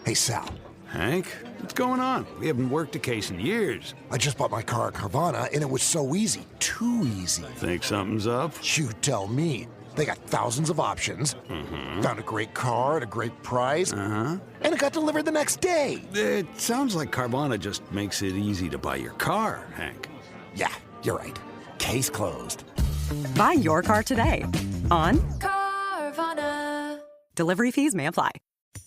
Hey, Sal. Hank, what's going on? We haven't worked a case in years. I just bought my car at Carvana, and it was so easy. Too easy. Think something's up? You tell me. They got thousands of options. Found a great car at a great price. And it got delivered the next day. It sounds like Carvana just makes it easy to buy your car, Hank. Yeah, you're right. Case closed. Buy your car today on Carvana. Delivery fees may apply.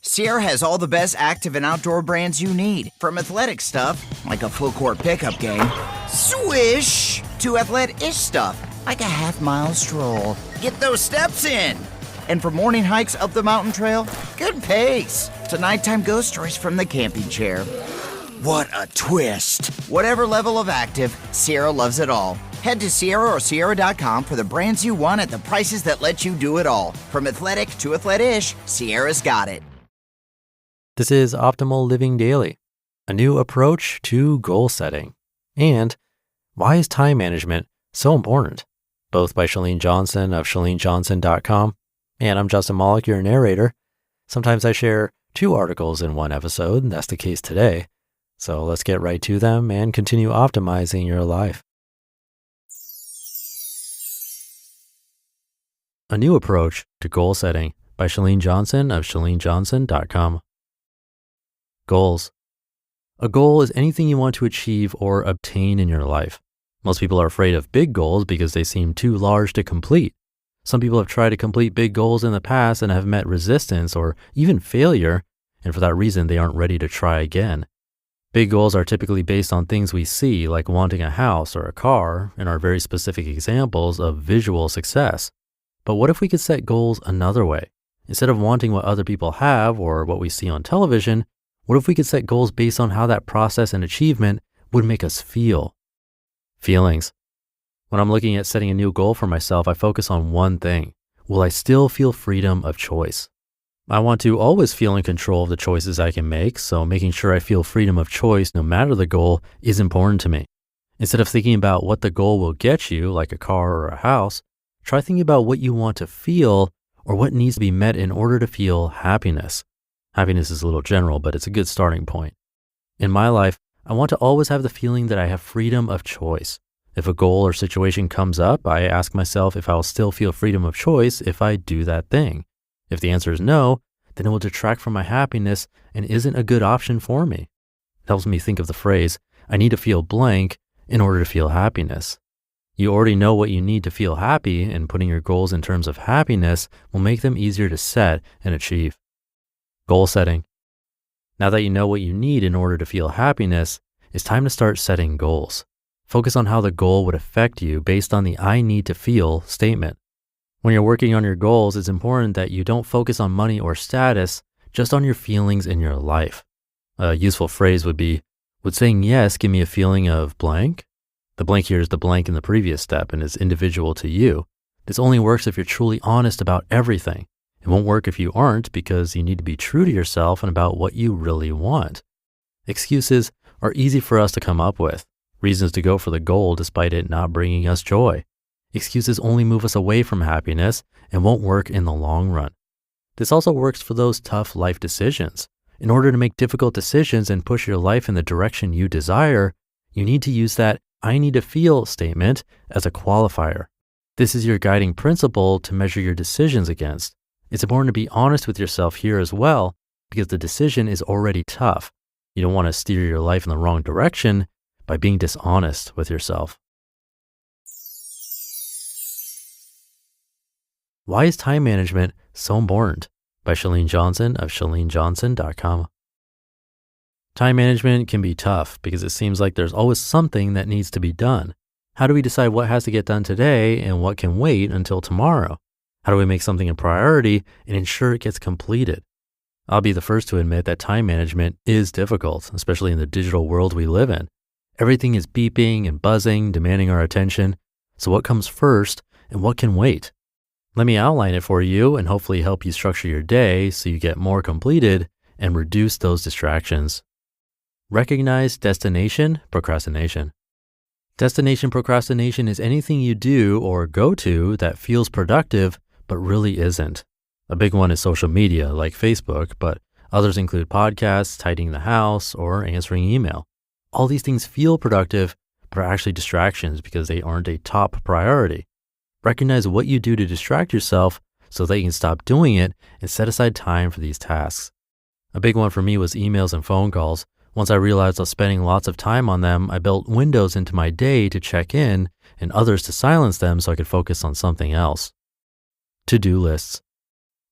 Sierra has all the best active and outdoor brands you need. From athletic stuff, like a full court pickup game, swish, to athlete-ish stuff, like a half-mile stroll. Get those steps in. And for morning hikes up the mountain trail, good pace. To nighttime ghost stories from the camping chair. What a twist. Whatever level of active, Sierra loves it all. Head to Sierra or Sierra.com for the brands you want at the prices that let you do it all. From athletic to athlete-ish, Sierra's got it. This is Optimal Living Daily, a new approach to goal setting. And why is time management so important? Both by Chalene Johnson of ChaleneJohnson.com. And I'm Justin Malik, your narrator. Sometimes I share 2 articles in one episode, and that's the case today. So let's get right to them and continue optimizing your life. A new approach to goal setting by Chalene Johnson of ChaleneJohnson.com. Goals. A goal is anything you want to achieve or obtain in your life. Most people are afraid of big goals because they seem too large to complete. Some people have tried to complete big goals in the past and have met resistance or even failure, and for that reason, they aren't ready to try again. Big goals are typically based on things we see, like wanting a house or a car, and are very specific examples of visual success. But what if we could set goals another way? Instead of wanting what other people have or what we see on television, what if we could set goals based on how that process and achievement would make us feel? Feelings. When I'm looking at setting a new goal for myself, I focus on one thing. Will I still feel freedom of choice? I want to always feel in control of the choices I can make, so making sure I feel freedom of choice no matter the goal is important to me. Instead of thinking about what the goal will get you, like a car or a house, try thinking about what you want to feel or what needs to be met in order to feel happiness. Happiness is a little general, but it's a good starting point. In my life, I want to always have the feeling that I have freedom of choice. If a goal or situation comes up, I ask myself if I will still feel freedom of choice if I do that thing. If the answer is no, then it will detract from my happiness and isn't a good option for me. It helps me think of the phrase, I need to feel blank in order to feel happiness. You already know what you need to feel happy, and putting your goals in terms of happiness will make them easier to set and achieve. Goal setting. Now that you know what you need in order to feel happiness, it's time to start setting goals. Focus on how the goal would affect you based on the I need to feel statement. When you're working on your goals, it's important that you don't focus on money or status, just on your feelings in your life. A useful phrase would be, would saying yes give me a feeling of blank? The blank here is the blank in the previous step and is individual to you. This only works if you're truly honest about everything. It won't work if you aren't, because you need to be true to yourself and about what you really want. Excuses are easy for us to come up with, reasons to go for the goal despite it not bringing us joy. Excuses only move us away from happiness and won't work in the long run. This also works for those tough life decisions. In order to make difficult decisions and push your life in the direction you desire, you need to use that I need to feel statement as a qualifier. This is your guiding principle to measure your decisions against. It's important to be honest with yourself here as well, because the decision is already tough. You don't want to steer your life in the wrong direction by being dishonest with yourself. Why is time management so important? By Chalene Johnson of ChaleneJohnson.com. Time management can be tough because it seems like there's always something that needs to be done. How do we decide what has to get done today and what can wait until tomorrow? How do we make something a priority and ensure it gets completed? I'll be the first to admit that time management is difficult, especially in the digital world we live in. Everything is beeping and buzzing, demanding our attention. So what comes first and what can wait? Let me outline it for you and hopefully help you structure your day so you get more completed and reduce those distractions. Recognize destination procrastination. Destination procrastination is anything you do or go to that feels productive but really isn't. A big one is social media like Facebook, but Others include podcasts, tidying the house, or answering email. All these things feel productive, but are actually distractions because they aren't a top priority. Recognize what you do to distract yourself so that you can stop doing it and set aside time for these tasks. A big one for me was emails and phone calls. Once I realized I was spending lots of time on them, I built windows into my day to check in and others to silence them so I could focus on something else. To-do lists.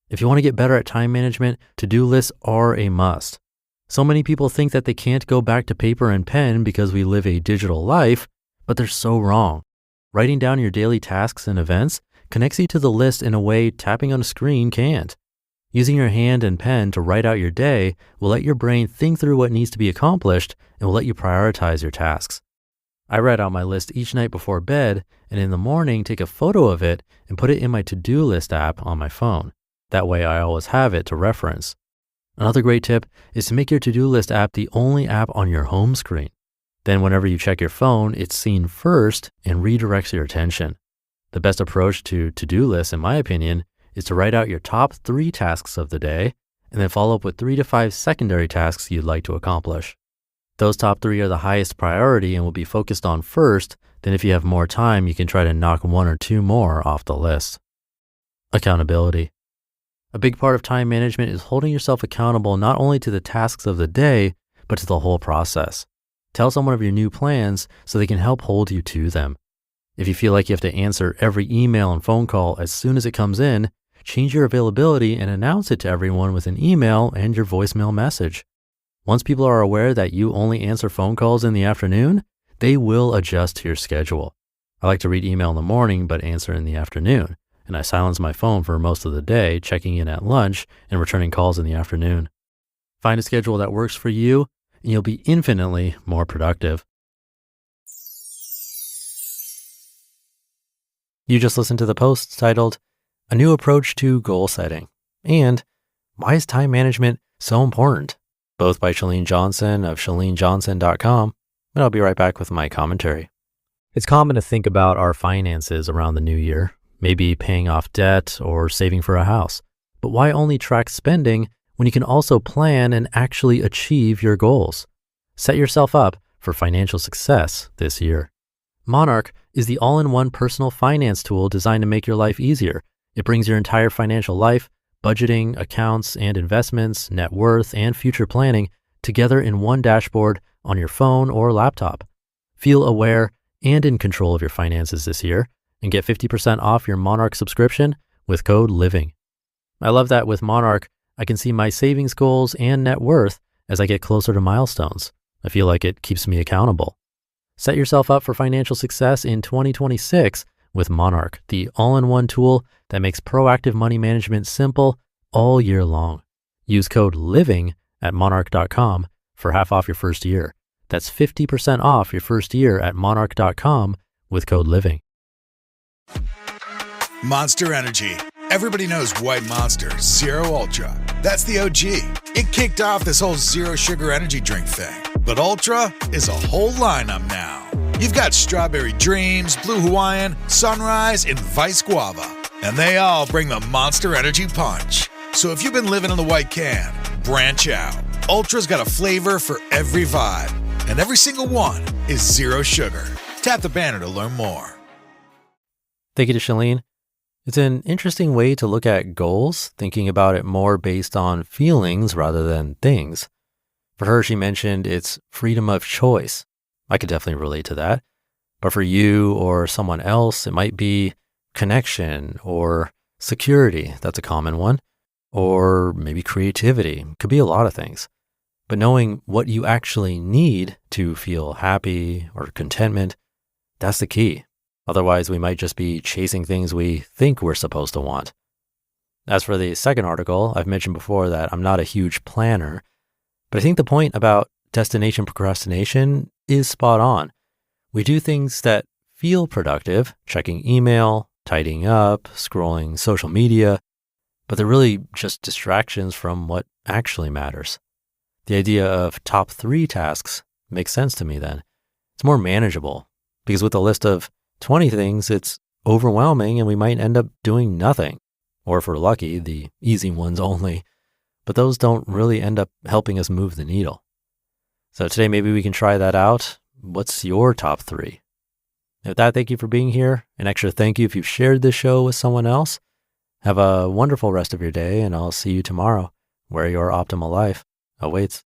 If you want to get better at time management, to-do lists are a must. So many people think that they can't go back to paper and pen because we live a digital life, but they're so wrong. Writing down your daily tasks and events connects you to the list in a way tapping on a screen can't. Using your hand and pen to write out your day will let your brain think through what needs to be accomplished and will let you prioritize your tasks. I write out my list each night before bed, and in the morning take a photo of it and put it in my to-do list app on my phone. That way I always have it to reference. Another great tip is to make your to-do list app the only app on your home screen. Then whenever you check your phone, it's seen first and redirects your attention. The best approach to to-do lists, in my opinion, is to write out your top 3 tasks of the day and then follow up with 3 to 5 secondary tasks you'd like to accomplish. Those top 3 are the highest priority and will be focused on first. Then if you have more time, you can try to knock 1 or 2 more off the list. Accountability. A big part of time management is holding yourself accountable not only to the tasks of the day, but to the whole process. Tell someone of your new plans so they can help hold you to them. If you feel like you have to answer every email and phone call as soon as it comes in, change your availability and announce it to everyone with an email and your voicemail message. Once people are aware that you only answer phone calls in the afternoon, they will adjust to your schedule. I like to read email in the morning but answer in the afternoon, and I silence my phone for most of the day, checking in at lunch and returning calls in the afternoon. Find a schedule that works for you, and you'll be infinitely more productive. You just listened to the post titled, A New Approach to Goal Setting, and Why is Time Management So Important? Both by Chalene Johnson of ChaleneJohnson.com, and I'll be right back with my commentary. It's common to think about our finances around the new year, maybe paying off debt or saving for a house. But why only track spending when you can also plan and actually achieve your goals? Set yourself up for financial success this year. Monarch is the all-in-one personal finance tool designed to make your life easier. It brings your entire financial life, budgeting, accounts and investments, net worth, and future planning together in one dashboard on your phone or laptop. Feel aware and in control of your finances this year and get 50% off your Monarch subscription with code LIVING. I love that with Monarch, I can see my savings goals and net worth as I get closer to milestones. I feel like it keeps me accountable. Set yourself up for financial success in 2026 with Monarch, the all-in-one tool that makes proactive money management simple all year long. Use code LIVING at monarch.com for half off your first year. That's 50% off your first year at monarch.com with code LIVING. Monster Energy. Everybody knows White Monster, Zero Ultra. That's the OG. It kicked off this whole zero sugar energy drink thing. But Ultra is a whole lineup now. You've got Strawberry Dreams, Blue Hawaiian, Sunrise, and Vice Guava. And they all bring the Monster Energy punch. So if you've been living in the white can, branch out. Ultra's got a flavor for every vibe. And every single one is zero sugar. Tap the banner to learn more. Thank you to Chalene. It's an interesting way to look at goals, thinking about it more based on feelings rather than things. For her, she mentioned it's freedom of choice. I could definitely relate to that. But for you or someone else, it might be connection or security. That's a common one. Or maybe creativity. Could be a lot of things. But knowing what you actually need to feel happy or contentment, that's the key. Otherwise, we might just be chasing things we think we're supposed to want. As for the second article, I've mentioned before that I'm not a huge planner, but I think the point about destination procrastination is spot on. We do things that feel productive, checking email, tidying up, scrolling social media, but they're really just distractions from what actually matters. The idea of top 3 tasks makes sense to me then. It's more manageable because with a list of 20 things, it's overwhelming and we might end up doing nothing. Or if we're lucky, the easy ones only. but those don't really end up helping us move the needle. So today, maybe we can try that out. What's your top 3? With that, thank you for being here. An extra thank you if you've shared this show with someone else. Have a wonderful rest of your day, and I'll see you tomorrow, where your optimal life awaits.